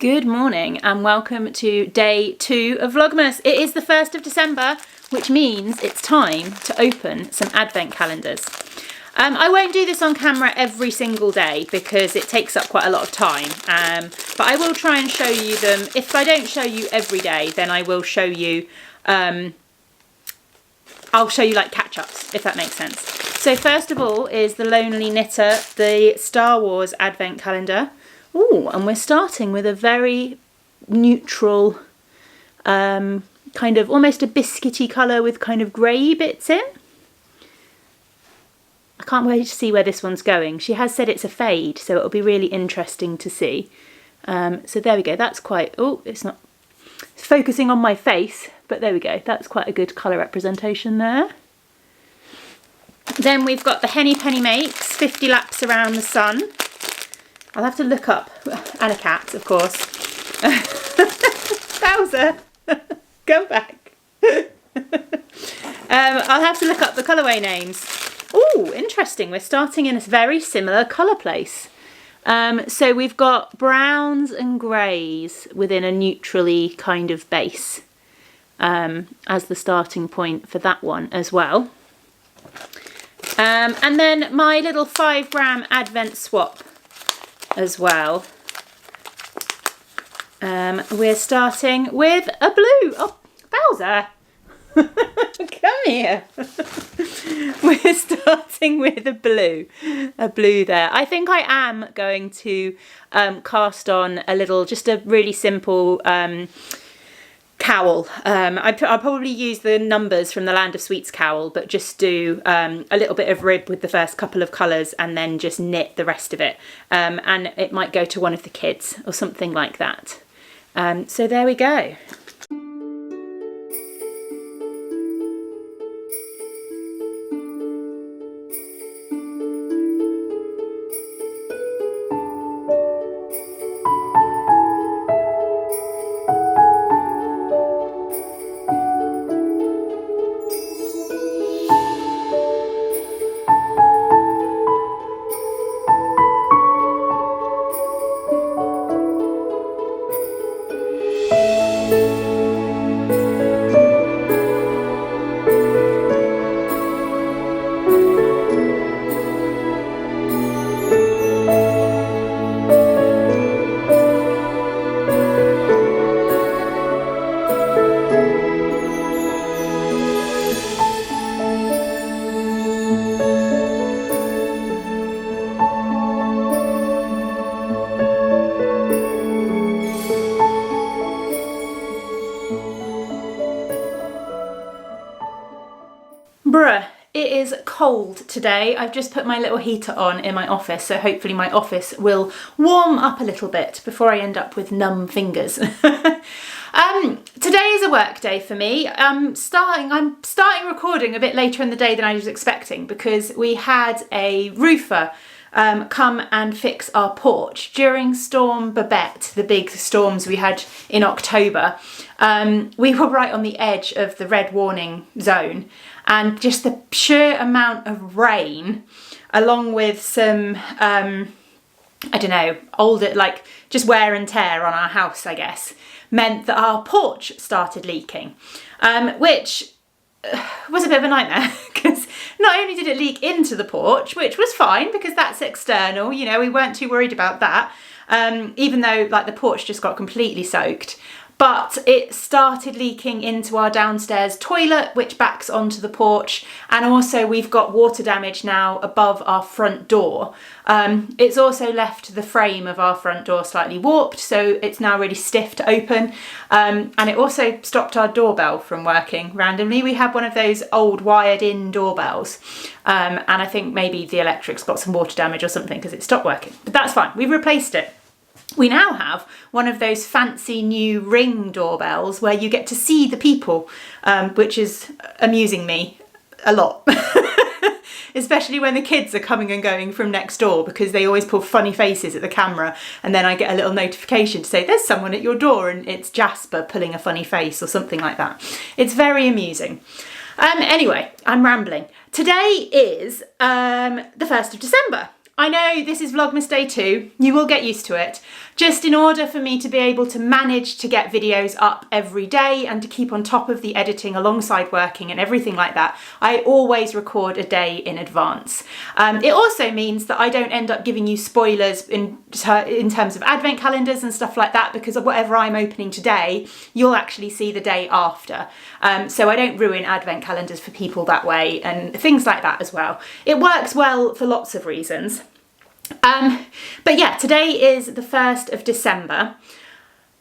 Good morning and welcome to day 2 of Vlogmas. It is the 1st of December, which means it's time to open some advent calendars. I won't do this on camera every single day because it takes up quite a lot of time, but I will try and show you them. If I don't show you every day, then I will show you, I'll show you like catch-ups, if that makes sense. So first of all is the Lonely Knitter, the Star Wars advent calendar. Ooh, and we're starting with a very neutral, kind of almost a biscuity colour with kind of grey bits in. I can't wait to see where this one's going. She has said it's a fade, so it'll be really interesting to see. So there we go, that's quite, oh, it's not focusing on my face, but there we go, that's quite a good colour representation there. Then we've got the Henny Penny Makes, 50 Laps Around the Sun. I'll have to look up, and a cat, of course. Bowser, go back. I'll have to look up the colourway names. Oh, interesting. We're starting in a very similar colour place. So we've got browns and greys within a neutrally kind of base as the starting point for that one as well. And then my little 5-gram Advent swap as well. We're starting with a blue. Oh, Bowser, come here. We're starting with a blue there. I think I am going to cast on a little, just a really simple cowl. I'll probably use the numbers from the Land of Sweets cowl, but just do a little bit of rib with the first couple of colours and then just knit the rest of it. And it might go to one of the kids or something like that. So there we go. Bruh, it is cold today. I've just put my little heater on in my office, so hopefully my office will warm up a little bit before I end up with numb fingers. Today is a work day for me. I'm starting recording a bit later in the day than I was expecting because we had a roofer come and fix our porch during Storm Babette, the big storms we had in October. We were right on the edge of the red warning zone, and just the sheer amount of rain, along with some, I don't know, older, like just wear and tear on our house, I guess, meant that our porch started leaking, which was a bit of a nightmare because not only did it leak into the porch, which was fine because that's external, you know, we weren't too worried about that, even though like the porch just got completely soaked, but it started leaking into our downstairs toilet, which backs onto the porch, and also we've got water damage now above our front door. It's also left the frame of our front door slightly warped, so it's now really stiff to open, and it also stopped our doorbell from working randomly. We had one of those old wired-in doorbells, and I think maybe the electric's got some water damage or something because it stopped working, but that's fine, we've replaced it. We now have one of those fancy new Ring doorbells where you get to see the people, which is amusing me a lot. Especially when the kids are coming and going from next door because they always pull funny faces at the camera, and then I get a little notification to say there's someone at your door and it's Jasper pulling a funny face or something like that. It's very amusing. Anyway, I'm rambling. Today is the 1st of December. I know this is Vlogmas Day 2, you will get used to it. just in order for me to be able to manage to get videos up every day and to keep on top of the editing alongside working and everything like that, I always record a day in advance. It also means that I don't end up giving you spoilers in terms of advent calendars and stuff like that, because of whatever I'm opening today, you'll actually see the day after. So I don't ruin advent calendars for people that way and things like that as well. It works well for lots of reasons. But yeah, today is the 1st of December.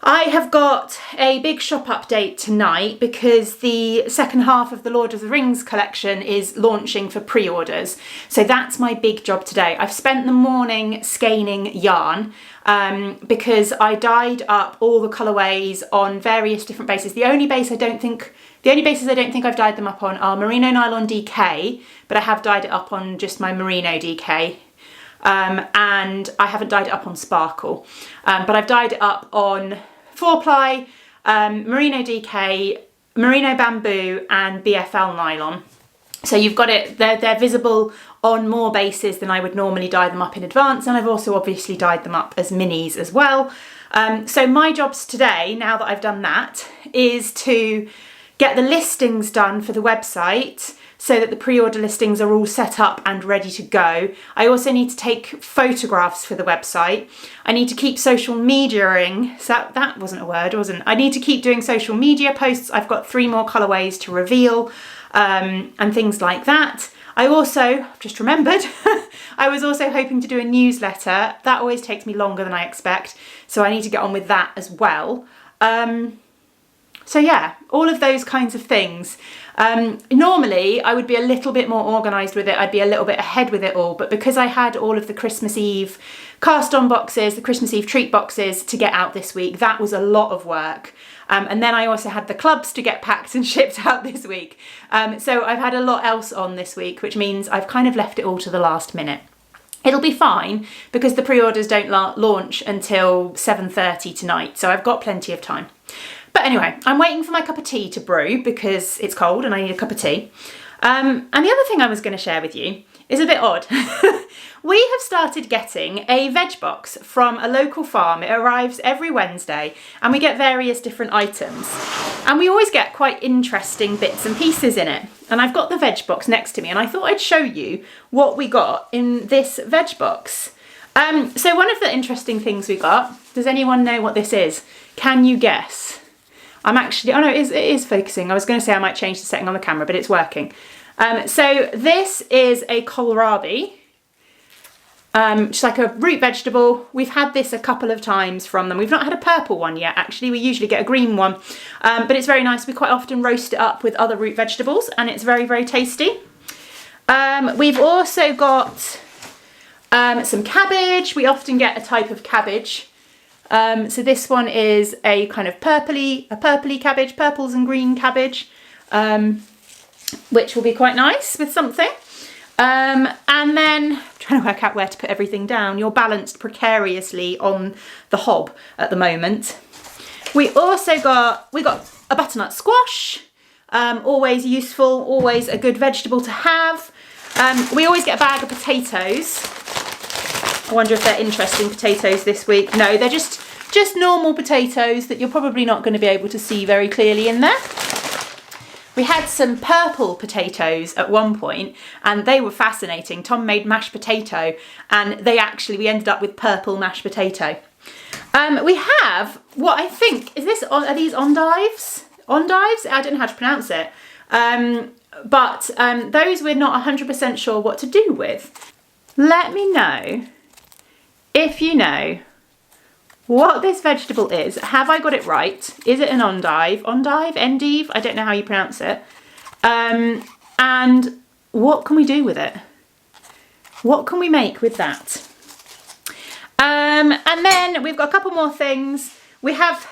I have got a big shop update tonight because the second half of the Lord of the Rings collection is launching for pre-orders. So that's my big job today. I've spent the morning scanning yarn because I dyed up all the colourways on various different bases. The only bases I don't think I've dyed them up on are Merino Nylon DK, but I have dyed it up on just my Merino DK. And I haven't dyed it up on Sparkle, but I've dyed it up on 4-ply, Merino DK, Merino Bamboo and BFL Nylon. So you've got it, they're visible on more bases than I would normally dye them up in advance, and I've also obviously dyed them up as minis as well. So my jobs today, now that I've done that, is to get the listings done for the website, so that the pre-order listings are all set up and ready to go. I also need to take photographs for the website. I need to keep social mediaing. So that wasn't a word, wasn't it? I need to keep doing social media posts. I've got 3 more colourways to reveal and things like that. I also, just remembered, I was also hoping to do a newsletter. That always takes me longer than I expect, so I need to get on with that as well. So yeah, all of those kinds of things. Normally I would be a little bit more organised with it, I'd be a little bit ahead with it all, but because I had all of the Christmas Eve cast on boxes, the Christmas Eve treat boxes to get out this week, that was a lot of work. And then I also had the clubs to get packed and shipped out this week. So I've had a lot else on this week, which means I've kind of left it all to the last minute. It'll be fine because the pre-orders don't launch until 7:30 tonight, so I've got plenty of time. But anyway, I'm waiting for my cup of tea to brew because it's cold and I need a cup of tea. And the other thing I was going to share with you is a bit odd. We have started getting a veg box from a local farm. It arrives every Wednesday and we get various different items. And we always get quite interesting bits and pieces in it. And I've got the veg box next to me and I thought I'd show you what we got in this veg box. So one of the interesting things we got, does anyone know what this is? Can you guess? I'm actually, oh no, it is focusing. I was going to say I might change the setting on the camera, but it's working. So this is a kohlrabi, just like a root vegetable. We've had this a couple of times from them. We've not had a purple one yet, actually. We usually get a green one, but it's very nice. We quite often roast it up with other root vegetables and it's very, very tasty. We've also got some cabbage. We often get a type of cabbage. So this one is a kind of purpley cabbage, purples and green cabbage, which will be quite nice with something. And then I'm trying to work out where to put everything down. You're balanced precariously on the hob at the moment. We got a butternut squash, always useful, always a good vegetable to have. We always get a bag of potatoes. I wonder if they're interesting potatoes this week. No, they're just normal potatoes that you're probably not going to be able to see very clearly in there. We had some purple potatoes at one point and they were fascinating. Tom made mashed potato and we ended up with purple mashed potato. We have what I think, are these endives? Endives? I don't know how to pronounce it. But those we're not 100% sure what to do with. Let me know if you know what this vegetable is. Have I got it right? Is it an endive? Endive? I don't know how you pronounce it. And what can we do with it? What can we make with that? And then we've got a couple more things. We have,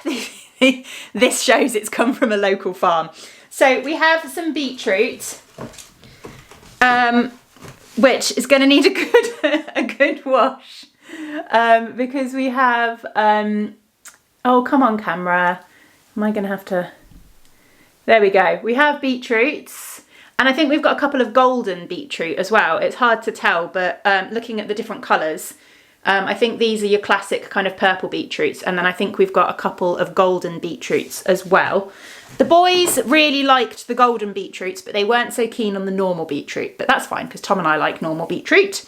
this shows it's come from a local farm. So we have some beetroot, which is going to need a good wash. Because we have, oh, come on camera. Am I going to have to, there we go. We have beetroots and I think we've got a couple of golden beetroot as well. It's hard to tell, but looking at the different colours, I think these are your classic kind of purple beetroots, and then I think we've got a couple of golden beetroots as well. The boys really liked the golden beetroots, but they weren't so keen on the normal beetroot, but that's fine because Tom and I like normal beetroot.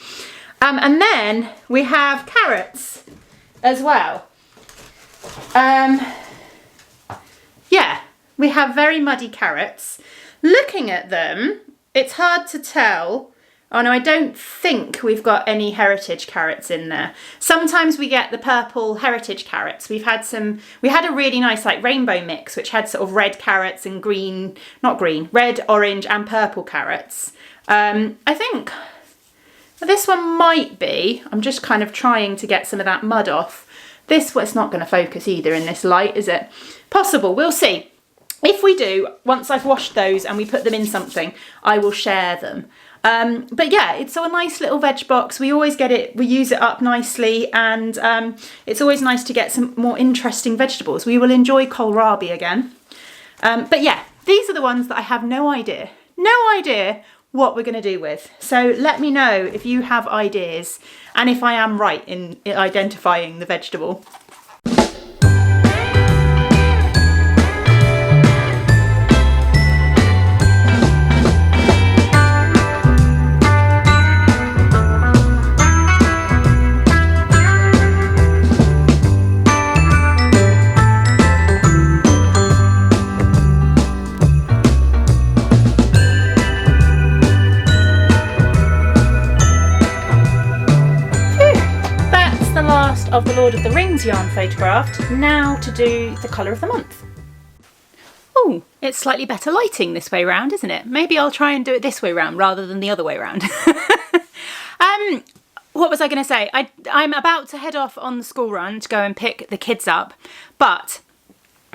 And then we have carrots as well. Yeah, we have very muddy carrots. Looking at them, it's hard to tell. Oh no, I don't think we've got any heritage carrots in there. Sometimes we get the purple heritage carrots. We had a really nice like rainbow mix, which had sort of red carrots and green, not green, red, orange and purple carrots. I think this one might be, I'm just kind of trying to get some of that mud off. This one's not going to focus either in this light, is it? Possible, we'll see. If we do, once I've washed those and we put them in something, I will share them. But yeah, it's a nice little veg box. We always get it, we use it up nicely, and it's always nice to get some more interesting vegetables. We will enjoy kohlrabi again. But yeah, these are the ones that I have no idea what we're going to do with. So let me know if you have ideas and if I am right in identifying the vegetable. Of the Lord of the Rings yarn photographed. Now to do the colour of the month. Oh, it's slightly better lighting this way round, isn't it? Maybe I'll try and do it this way round rather than the other way round. What was I going to say? I'm about to head off on the school run to go and pick the kids up, but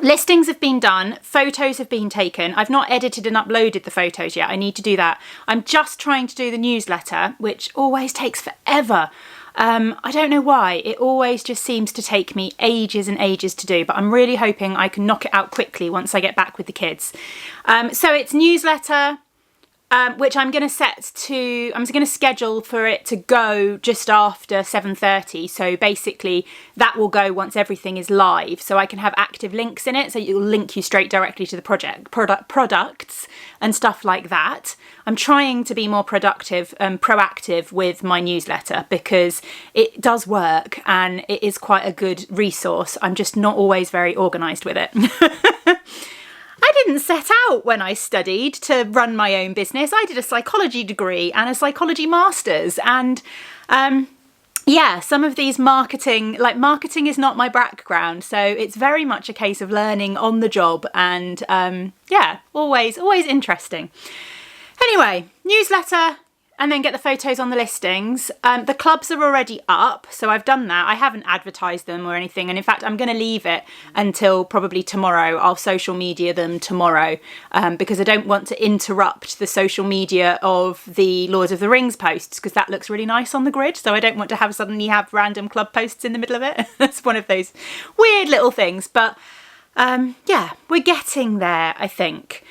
listings have been done, photos have been taken. I've not edited and uploaded the photos yet. I need to do that. I'm just trying to do the newsletter, which always takes forever. I don't know why, it always just seems to take me ages and ages to do, but I'm really hoping I can knock it out quickly once I get back with the kids. So it's newsletter, which I'm going to schedule for it to go just after 7:30. So basically that will go once everything is live, so I can have active links in it, so it will link you straight directly to the products and stuff like that. I'm trying to be more productive and proactive with my newsletter because it does work and it is quite a good resource. I'm just not always very organised with it. I didn't set out when I studied to run my own business. I did a psychology degree and a psychology master's, and yeah, some of these marketing is not my background, so it's very much a case of learning on the job, and yeah, always interesting. Anyway, newsletter, and then get the photos on the listings. The clubs are already up, so I've done that. I haven't advertised them or anything, and in fact I'm going to leave it until probably tomorrow. I'll social media them tomorrow because I don't want to interrupt the social media of the Lord of the Rings posts, because that looks really nice on the grid, so I don't want to suddenly have random club posts in the middle of it. That's one of those weird little things, but yeah, we're getting there, I think.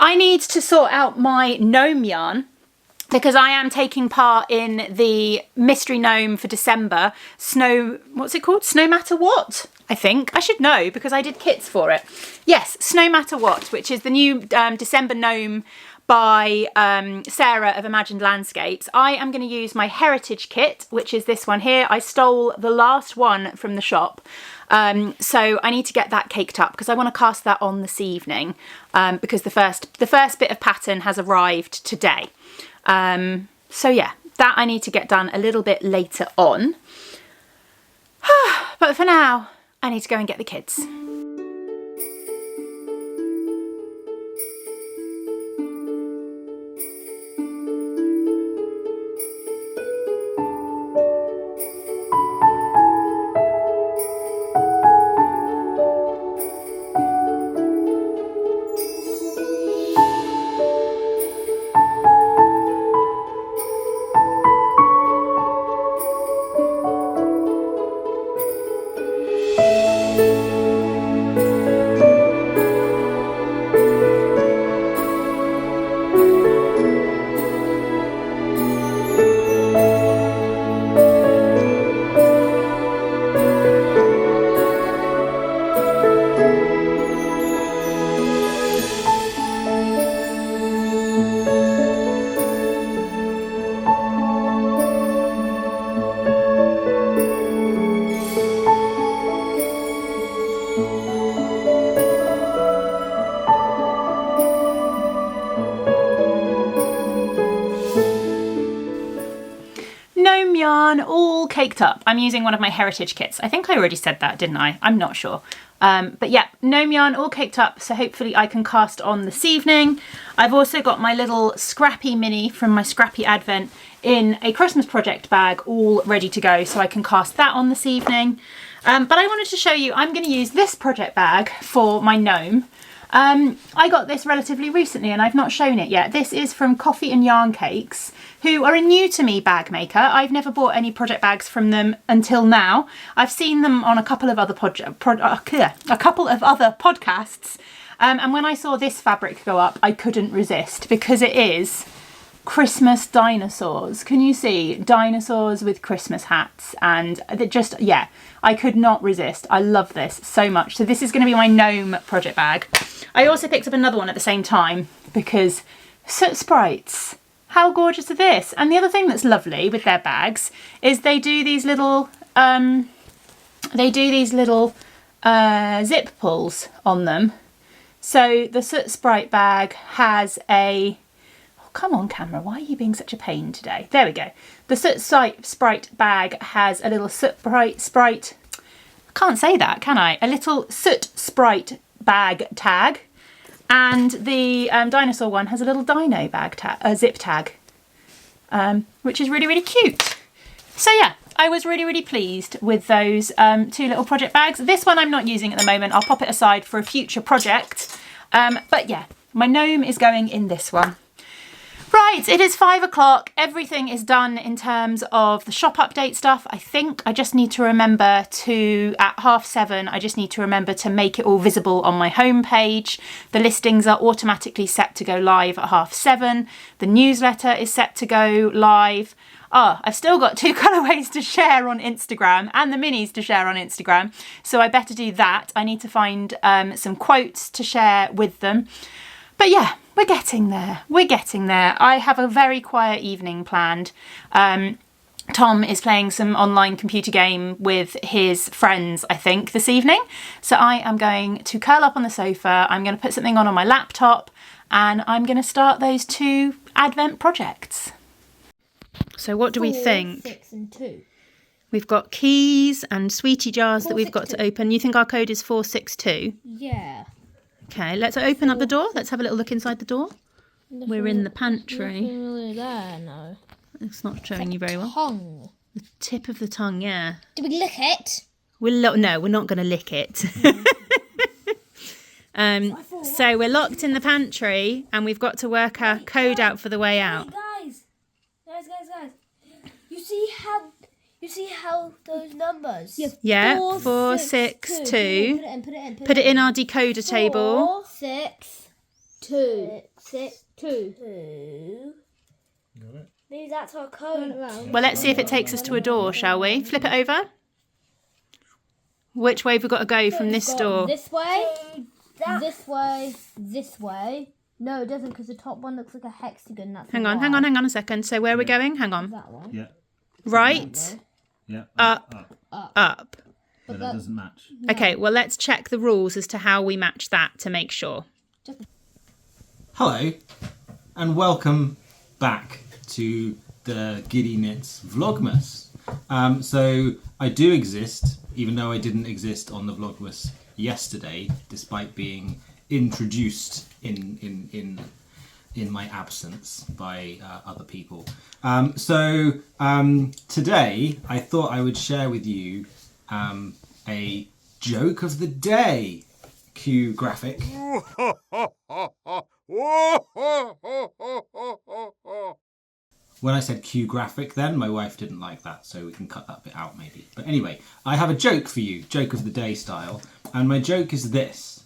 I need to sort out my gnome yarn, because I am taking part in the Mystery Gnome for December. What's it called? Snow Matter What? I think. I should know because I did kits for it. Yes, Snow Matter What, which is the new December gnome by Sarah of Imagined Landscapes. I am going to use my heritage kit, which is this one here. I stole the last one from the shop. So I need to get that caked up because I want to cast that on this evening, because the first bit of pattern has arrived today. So yeah, that I need to get done a little bit later on. But for now, I need to go and get the kids. yarn all caked up. I'm using one of my heritage kits. I think I already said that, didn't I? I'm not sure. But yeah, gnome yarn all caked up, so hopefully I can cast on this evening. I've also got my little Scrappy Mini from my Scrappy Advent in a Christmas project bag all ready to go, so I can cast that on this evening. But I wanted to show you, I'm going to use this project bag for my gnome. I got this relatively recently and I've not shown it yet. This is from Coffee and Yarn Cakes, who are a new to me bag maker. I've never bought any project bags from them until now. I've seen them on a couple of other podcasts. And when I saw this fabric go up, I couldn't resist because it is Christmas dinosaurs. Can you see? Dinosaurs with Christmas hats, and just, yeah, I could not resist. I love this so much. So this is going to be my gnome project bag. I also picked up another one at the same time because Soot Sprites. How gorgeous are this? And the other thing that's lovely with their bags is they do these little zip pulls on them. So the Soot Sprite bag has a, oh, come on camera, why are you being such a pain today? There we go. The Soot Sprite bag has a little Soot Sprite, I can't say that, can I? A little Soot Sprite bag tag. And the dinosaur one has a little dino bag tag, zip tag, which is really, really cute. So yeah, I was really, really pleased with those two little project bags. This one I'm not using at the moment. I'll pop it aside for a future project. But yeah, my gnome is going in this one. Right, it is 5 o'clock. Everything is done in terms of the shop update stuff. I think I just need to remember to, at 7:30, I just need to remember to make it all visible on my homepage. The listings are automatically set to go live at 7:30. The newsletter is set to go live. I've still got 2 colourways to share on Instagram and the minis to share on Instagram. So I better do that. I need to find some quotes to share with them. But yeah, we're getting there. We're getting there. I have a very quiet evening planned. Tom is playing some online computer game with his friends, I think, this evening. So I am going to curl up on the sofa. I'm going to put something on my laptop and I'm going to start those 2 Advent projects. So what do we think? 4, 6 and 2. We've got keys and sweetie jars that we've got to open. You think our code is 462? Yeah. Okay, let's open up the door. Let's have a little look inside the door. We're in the pantry. Nothing really there, no. It's not showing you very well. Tongue. The tip of the tongue, yeah. Do we lick it? No, we're not going to lick it. So we're locked in the pantry and we've got to work our code out for the way out. Guys. You see how those numbers? Yeah, 4, 6, 2. Put it in our decoder table. 4, 6, 2. 6, 2. Got it. Maybe that's our code. Well, let's see if it takes us to a door, shall we? Flip it over. Which way have we got to go from this door? This way, this way. No, it doesn't, because the top one looks like a hexagon. That's Hang on a second. So where are we going? Hang on. That one. Yeah. Right, Yeah. up. But that doesn't match. Okay, well, let's check the rules as to how we match that to make sure. Hello, and welcome back to the Giddy Knits Vlogmas. So I do exist, even though I didn't exist on the Vlogmas yesterday, despite being introduced in my absence by other people. So today I thought I would share with you a joke of the day. Cue graphic. When I said cue graphic then, my wife didn't like that, so we can cut that bit out maybe. But anyway, I have a joke for you, joke of the day style, and my joke is this.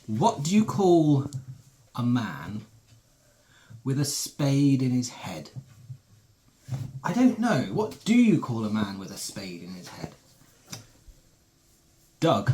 What do you call a man with a spade in his head? I don't know. What do you call a man with a spade in his head? Doug.